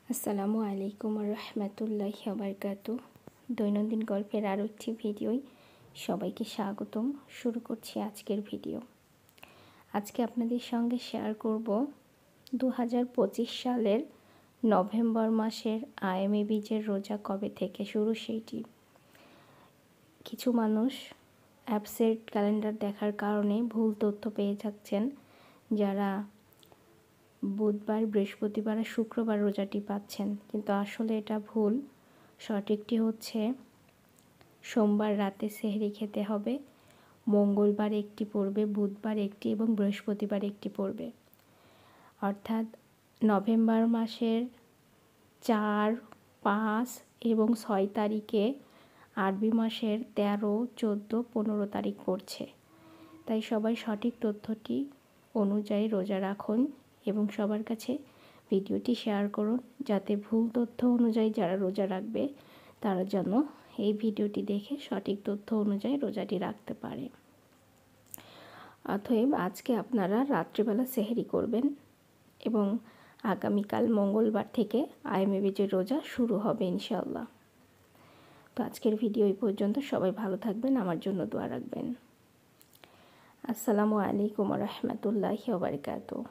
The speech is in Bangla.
আসসালামু আলাইকুম রহমতুল্লাহি ওয়া বারাকাতুহু। দৈনন্দিন গল্পের আরও একটি ভিডিওয় সবাইকে স্বাগতম। শুরু করছি আজকের ভিডিও। আজকে আপনাদের সঙ্গে শেয়ার করব 2025 সালের নভেম্বর মাসের আইএমএ বীজের রোজা কবে থেকে শুরু সেইটি। কিছু মানুষ অ্যাপসের ক্যালেন্ডার দেখার কারণে ভুল তথ্য পেয়ে যাচ্ছেন, যারা বুধবার, বৃহস্পতিবার আর শুক্রবার রোজাটি পাচ্ছেন, কিন্তু আসলে এটা ভুল। সঠিকটি হচ্ছে সোমবার রাতে সেহরি খেতে হবে, মঙ্গলবার একটি পড়বে, বুধবার একটি এবং বৃহস্পতিবার একটি পড়বে। অর্থাৎ নভেম্বর মাসের 4, 5 এবং 6 তারিখে আরবি মাসের 13, 14, 15 তারিখ পড়ছে। তাই সবাই সঠিক তথ্যটি অনুযায়ী রোজা রাখুন এবং সবার কাছে ভিডিওটি শেয়ার করুন, যাতে ভুল তথ্য অনুযায়ী যারা রোজা রাখবে তারা যেন এই ভিডিওটি দেখে সঠিক তথ্য অনুযায়ী রোজাটি রাখতে পারে। অতএব আজকে আপনারা রাত্রিবেলা সেহরি করবেন এবং আগামীকাল মঙ্গলবার থেকে আইএমএ বীজের রোজা শুরু হবে ইনশাআল্লাহ। তো আজকের ভিডিও এই পর্যন্ত। সবাই ভালো থাকবেন, আমার জন্য দোয়া রাখবেন। আসসালামু আলাইকুম রহমতুল্লাহি ওয়া বারাকাতুহু।